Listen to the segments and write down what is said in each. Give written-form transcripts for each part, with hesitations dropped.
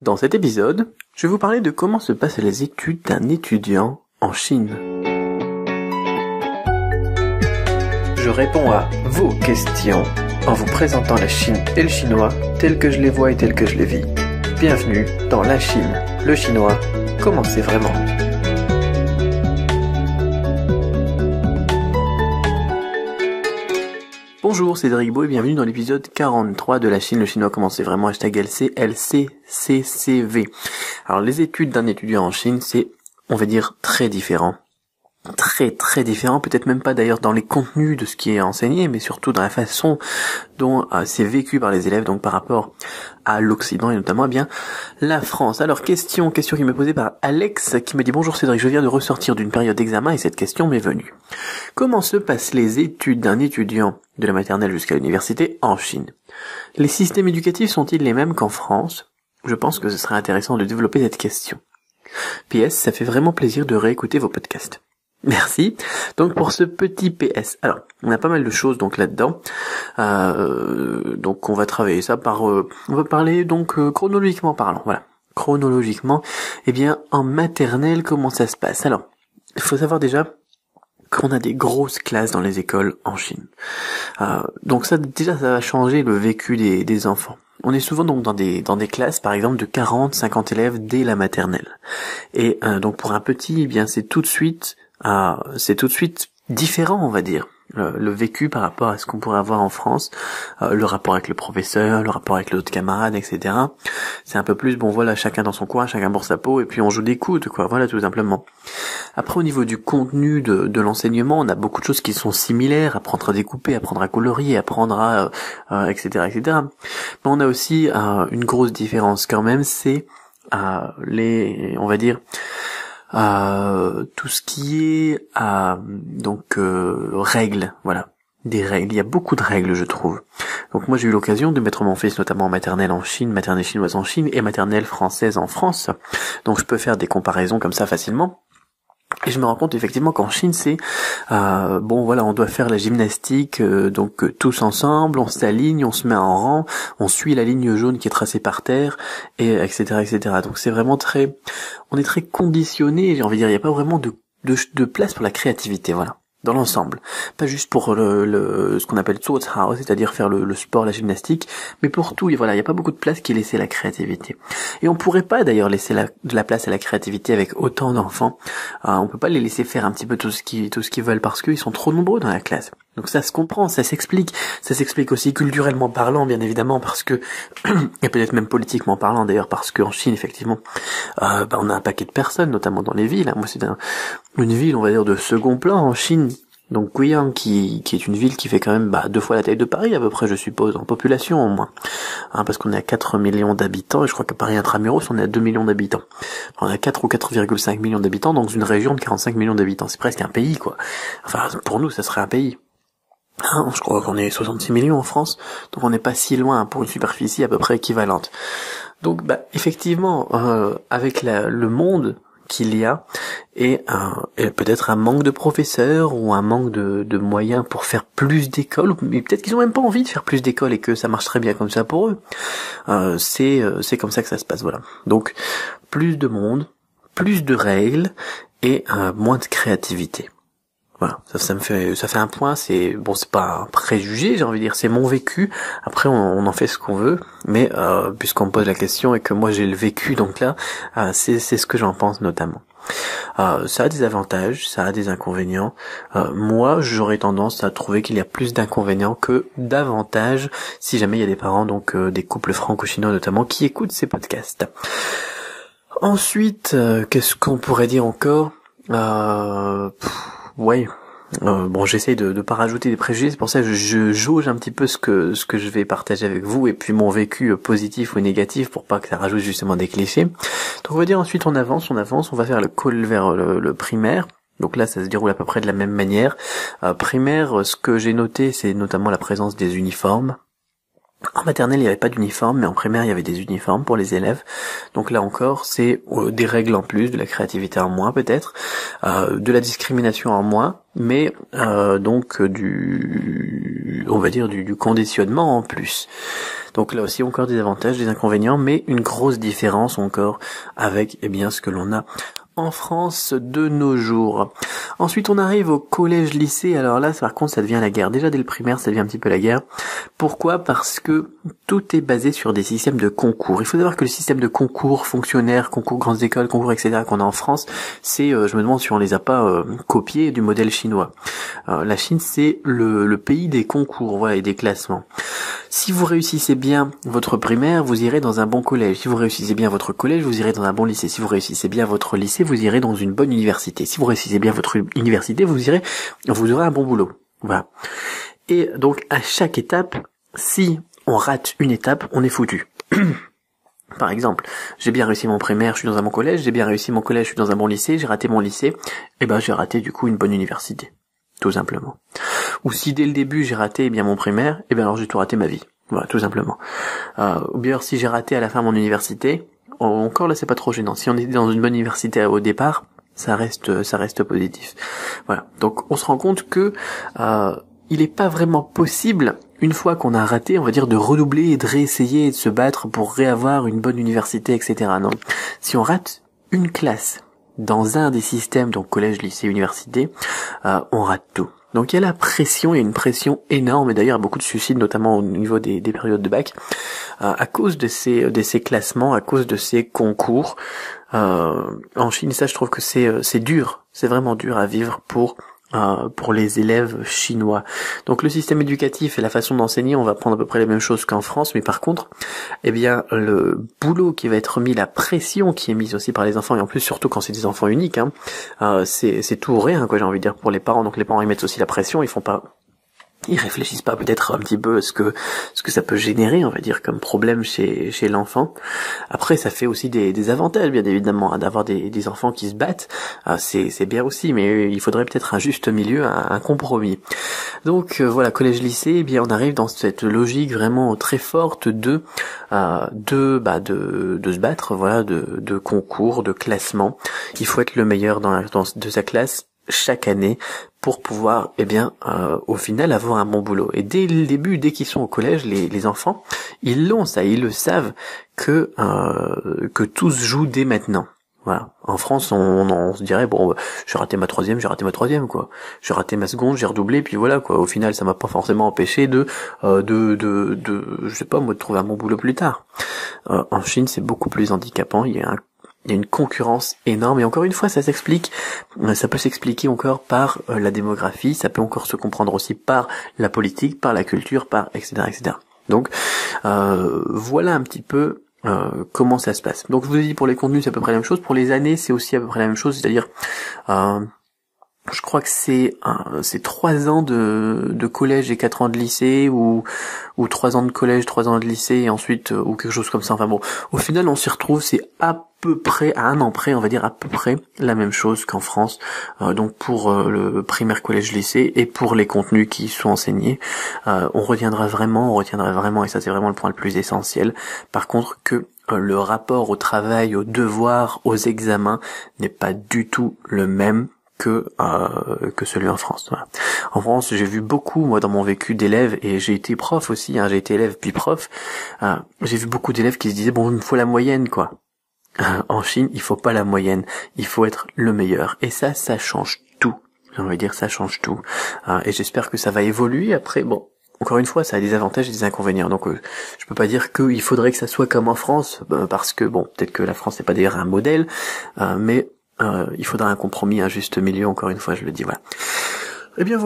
Dans cet épisode, je vais vous parler de comment se passent les études d'un étudiant en Chine. Je réponds à vos questions en vous présentant la Chine et le chinois tels que je les vois et tels que je les vis. Bienvenue dans la Chine, le chinois, comment c'est vraiment. Bonjour, c'est Cédric Beau et bienvenue dans l'épisode 43 de la Chine, le chinois, comment c'est vraiment, hashtag LCLCCCV. Alors les études d'un étudiant en Chine, c'est, on va dire, très différent. Très différent, peut-être même pas d'ailleurs dans les contenus de ce qui est enseigné, mais surtout dans la façon dont c'est vécu par les élèves, donc par rapport à l'Occident et notamment bien la France. Alors question qui m'est posée par Alex qui me dit: bonjour Cédric, je viens de ressortir d'une période d'examen et cette question m'est venue. Comment se passent les études d'un étudiant de la maternelle jusqu'à l'université en Chine? Les systèmes éducatifs sont-ils les mêmes qu'en France? Je pense que ce serait intéressant de développer cette question. PS, ça fait vraiment plaisir de réécouter vos podcasts. Merci. Donc pour ce petit PS, alors on a pas mal de choses donc là-dedans. Donc on va travailler ça par, on va parler donc chronologiquement parlant. Voilà, chronologiquement. Eh bien en maternelle, comment ça se passe? Alors il faut savoir déjà qu'on a des grosses classes dans les écoles en Chine. Donc ça déjà ça va changer le vécu des enfants. On est souvent donc dans des classes par exemple de 40-50 élèves dès la maternelle. Et donc pour un petit, eh bien c'est tout de suite différent, on va dire, le vécu par rapport à ce qu'on pourrait avoir en France, le rapport avec le professeur, le rapport avec l'autre camarade, etc. C'est un peu plus, bon voilà, chacun dans son coin, chacun pour sa peau, et puis on joue des coudes, quoi, voilà, tout simplement. Après, au niveau du contenu de l'enseignement, on a beaucoup de choses qui sont similaires: apprendre à découper, apprendre à colorier, apprendre à, etc., etc. Mais on a aussi une grosse différence quand même, c'est on va dire, tout ce qui est règles, voilà, des règles. Il y a beaucoup de règles, je trouve. Donc moi j'ai eu l'occasion de mettre mon fils notamment en maternelle en Chine, maternelle chinoise en Chine et maternelle française en France. Donc je peux faire des comparaisons comme ça facilement. Et je me rends compte effectivement qu'en Chine c'est bon voilà, on doit faire la gymnastique tous ensemble, on s'aligne, on se met en rang, on suit la ligne jaune qui est tracée par terre, et etc. Donc c'est vraiment on est très conditionné, j'ai envie de dire, il n'y a pas vraiment de place pour la créativité, voilà, dans l'ensemble. Pas juste pour ce qu'on appelle Zuozhao, c'est-à-dire faire le sport, la gymnastique, mais pour tout, et voilà, il n'y a pas beaucoup de place qui est laissée à la créativité. Et on pourrait pas d'ailleurs laisser de la place à la créativité avec autant d'enfants. On peut pas les laisser faire un petit peu tout ce qu'ils veulent parce qu'ils sont trop nombreux dans la classe. Donc ça se comprend, ça s'explique aussi culturellement parlant, bien évidemment, parce que, et peut-être même politiquement parlant d'ailleurs, parce qu'en Chine, effectivement, on a un paquet de personnes, notamment dans les villes. Moi, c'est une ville, on va dire, de second plan en Chine. Donc Guiyang, qui est une ville qui fait quand même 2 fois la taille de Paris à peu près, je suppose, en population au moins, parce qu'on est à 4 millions d'habitants, et je crois que Paris intramuros on est à 2 millions d'habitants. On a 4 ou 4,5 millions d'habitants dans une région de 45 millions d'habitants. C'est presque un pays, quoi. Enfin, pour nous, ça serait un pays. Je crois qu'on est 66 millions en France, donc on n'est pas si loin pour une superficie à peu près équivalente. Donc effectivement, avec le monde qu'il y a, et peut-être un manque de professeurs ou un manque de moyens pour faire plus d'écoles, mais peut-être qu'ils ont même pas envie de faire plus d'écoles et que ça marche très bien comme ça pour eux. C'est comme ça que ça se passe, voilà. Donc plus de monde, plus de règles et moins de créativité. Voilà, ça fait un point, c'est pas un préjugé, j'ai envie de dire, c'est mon vécu. Après on en fait ce qu'on veut, mais puisqu'on me pose la question et que moi j'ai le vécu, donc là c'est ce que j'en pense notamment. Ça a des avantages, ça a des inconvénients. Moi j'aurais tendance à trouver qu'il y a plus d'inconvénients que d'avantages si jamais il y a des parents, donc des couples franco-chinois notamment, qui écoutent ces podcasts. Ensuite, qu'est-ce qu'on pourrait dire encore? Ouais. J'essaye de pas rajouter des préjugés, c'est pour ça que je jauge un petit peu ce que je vais partager avec vous, et puis mon vécu positif ou négatif, pour pas que ça rajoute justement des clichés. Donc on va dire ensuite on avance, on va faire le call vers le primaire. Donc là ça se déroule à peu près de la même manière. Primaire, ce que j'ai noté, c'est notamment la présence des uniformes. En maternelle, il n'y avait pas d'uniforme, mais en primaire, il y avait des uniformes pour les élèves. Donc là encore, c'est des règles en plus, de la créativité en moins peut-être, de la discrimination en moins, mais donc on va dire du conditionnement en plus. Donc là aussi encore des avantages, des inconvénients, mais une grosse différence encore avec ce que l'on a en France de nos jours. Ensuite, on arrive au collège-lycée. Alors là, par contre, ça devient la guerre. Déjà dès le primaire, ça devient un petit peu la guerre. Pourquoi ? Parce que tout est basé sur des systèmes de concours. Il faut savoir que le système de concours fonctionnaires, concours grandes écoles, concours etc. qu'on a en France, c'est, je me demande si on les a pas copiés du modèle chinois. La Chine, c'est le pays des concours, voilà, et des classements. Si vous réussissez bien votre primaire, vous irez dans un bon collège. Si vous réussissez bien votre collège, vous irez dans un bon lycée. Si vous réussissez bien votre lycée, vous irez dans une bonne université. Si vous réussissez bien votre université, vous aurez un bon boulot. Voilà. Et donc, à chaque étape, si on rate une étape, on est foutu. Par exemple, j'ai bien réussi mon primaire, je suis dans un bon collège, j'ai bien réussi mon collège, je suis dans un bon lycée, j'ai raté mon lycée, j'ai raté du coup une bonne université. Tout simplement. Ou si dès le début j'ai raté mon primaire, alors j'ai tout raté ma vie. Voilà, tout simplement. Ou bien si j'ai raté à la fin mon université, encore là c'est pas trop gênant. Si on était dans une bonne université au départ, ça reste positif. Voilà. Donc on se rend compte que il est pas vraiment possible, une fois qu'on a raté, on va dire, de redoubler et de réessayer et de se battre pour réavoir une bonne université, etc. Non. Si on rate une classe dans un des systèmes, donc collège, lycée, université, on rate tout. Donc il y a la pression, il y a une pression énorme, et d'ailleurs beaucoup de suicides, notamment au niveau des périodes de bac, à cause de ces classements, à cause de ces concours. En Chine, ça je trouve que c'est dur, c'est vraiment dur à vivre pour les élèves chinois. Donc le système éducatif et la façon d'enseigner, on va prendre à peu près les mêmes choses qu'en France, mais par contre, le boulot qui va être mis, la pression qui est mise aussi par les enfants, et en plus surtout quand c'est des enfants uniques, c'est tout ou rien, quoi, j'ai envie de dire, pour les parents. Donc les parents, ils mettent aussi la pression, ils réfléchissent pas peut-être un petit peu à ce que ça peut générer, on va dire, comme problème chez l'enfant. Après, ça fait aussi des avantages, bien évidemment, d'avoir des enfants qui se battent. C'est bien aussi, mais il faudrait peut-être un juste milieu, un compromis. Donc voilà, collège-lycée, on arrive dans cette logique vraiment très forte de se battre, voilà, de concours, de classement. Il faut être le meilleur de sa classe chaque année pour pouvoir au final avoir un bon boulot. Et dès le début, dès qu'ils sont au collège, les enfants, ils le savent que tout se joue dès maintenant. Voilà. En France, on se dirait j'ai raté ma troisième, quoi. J'ai raté ma seconde, j'ai redoublé, puis voilà, quoi. Au final, ça m'a pas forcément empêché de je sais pas moi, de trouver un bon boulot plus tard. En Chine, c'est beaucoup plus handicapant. Il y a une concurrence énorme, et encore une fois, ça peut s'expliquer encore par la démographie, ça peut encore se comprendre aussi par la politique, par la culture, par etc. etc. Donc voilà un petit peu comment ça se passe. Donc je vous ai dit, pour les contenus c'est à peu près la même chose, pour les années c'est aussi à peu près la même chose, c'est-à-dire je crois que c'est 3 ans de collège et 4 ans de lycée, ou 3 ans de collège, 3 ans de lycée, et ensuite ou quelque chose comme ça. Enfin bon, au final on s'y retrouve, c'est à peu près, à un an près, on va dire à peu près la même chose qu'en France. Donc pour le primaire, collège, lycée, et pour les contenus qui sont enseignés, on retiendra vraiment, et ça c'est vraiment le point le plus essentiel, par contre, que le rapport au travail, aux devoirs, aux examens n'est pas du tout le même que celui en France. Voilà. En France, j'ai vu beaucoup, moi, dans mon vécu d'élèves, et j'ai été prof aussi, j'ai été élève puis prof, j'ai vu beaucoup d'élèves qui se disaient, il me faut la moyenne, quoi. En Chine, il faut pas la moyenne, il faut être le meilleur. Et ça change tout. J'ai envie de dire, ça change tout. Et j'espère que ça va évoluer. Après, encore une fois, ça a des avantages et des inconvénients. Donc, je peux pas dire qu'il faudrait que ça soit comme en France, parce que, peut-être que la France n'est pas d'ailleurs un modèle, mais il faudra un compromis, un juste milieu, encore une fois, je le dis, voilà. Eh bien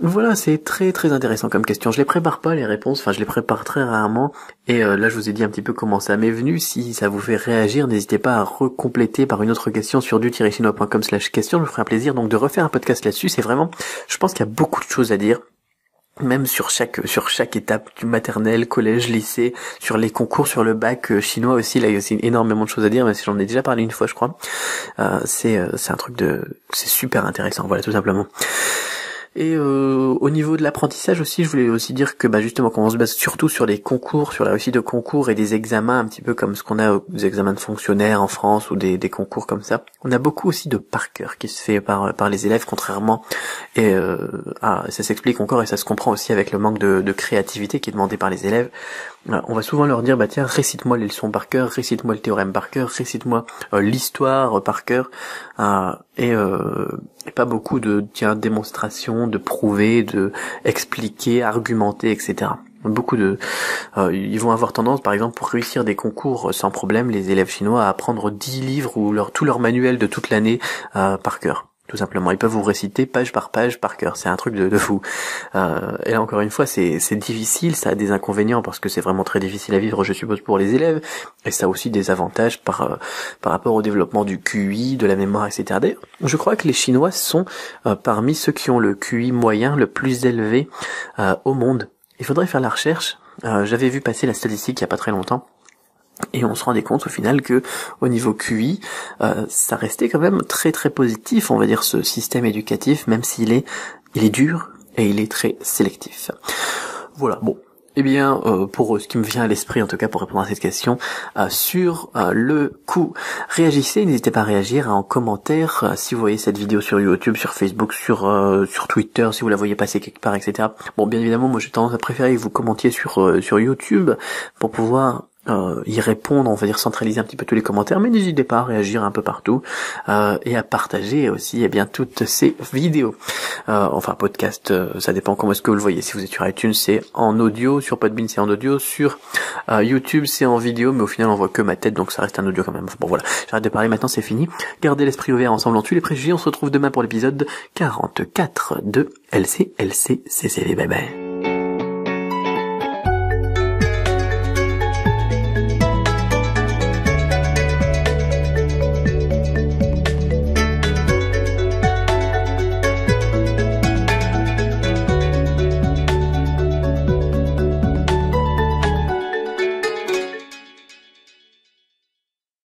voilà, c'est très très intéressant comme question. Je les prépare pas les réponses, je les prépare très rarement, et là je vous ai dit un petit peu comment ça m'est venu. Si ça vous fait réagir, n'hésitez pas à recompléter par une autre question sur du-chinois.com/question. Je me ferai un plaisir donc de refaire un podcast là-dessus. C'est vraiment, je pense qu'il y a beaucoup de choses à dire, même sur chaque étape, du maternel, collège, lycée, sur les concours, sur le bac chinois aussi. Là il y a aussi énormément de choses à dire, même si j'en ai déjà parlé une fois, je crois. C'est un truc c'est super intéressant, voilà, tout simplement. Et au niveau de l'apprentissage aussi, je voulais aussi dire que justement, quand on se base surtout sur les concours, sur la réussite de concours et des examens, un petit peu comme ce qu'on a aux examens de fonctionnaires en France ou des concours comme ça, on a beaucoup aussi de par cœur qui se fait par les élèves, contrairement et ça s'explique encore et ça se comprend aussi avec le manque de créativité qui est demandé par les élèves. On va souvent leur dire tiens, récite-moi les leçons par cœur, récite-moi le théorème par cœur, récite-moi l'histoire par cœur, et pas beaucoup de démonstration, de prouver, de expliquer, argumenter, etc. Beaucoup ils vont avoir tendance, par exemple, pour réussir des concours sans problème, les élèves chinois, à apprendre 10 livres ou tout leur manuel de toute l'année par cœur. Tout simplement, ils peuvent vous réciter page par cœur, c'est un truc de fou. Et là encore une fois, c'est difficile, ça a des inconvénients parce que c'est vraiment très difficile à vivre, je suppose, pour les élèves, et ça a aussi des avantages par rapport au développement du QI, de la mémoire, etc. D'ailleurs, je crois que les Chinois sont parmi ceux qui ont le QI moyen le plus élevé au monde. Il faudrait faire la recherche. J'avais vu passer la statistique il y a pas très longtemps. Et on se rendait compte au final que au niveau QI, ça restait quand même très très positif, on va dire, ce système éducatif, même s'il est dur et il est très sélectif. Voilà, bon. Eh bien, pour ce qui me vient à l'esprit, en tout cas pour répondre à cette question, sur le coup, réagissez, n'hésitez pas à réagir en commentaire, si vous voyez cette vidéo sur YouTube, sur Facebook, sur Twitter, si vous la voyez passer quelque part, etc. Bon, bien évidemment, moi j'ai tendance à préférer que vous commentiez sur YouTube pour pouvoir y répondre, on va dire centraliser un petit peu tous les commentaires, mais n'hésitez pas à réagir un peu partout et à partager aussi toutes ces vidéos. Enfin podcast, ça dépend comment est-ce que vous le voyez. Si vous êtes sur iTunes, c'est en audio, sur Podbean c'est en audio, sur YouTube c'est en vidéo, mais au final on voit que ma tête, donc ça reste un audio quand même. Bon voilà, j'arrête de parler maintenant, c'est fini. Gardez l'esprit ouvert, ensemble on tue les préjugés, on se retrouve demain pour l'épisode 44 de LCCCV. Bye bye.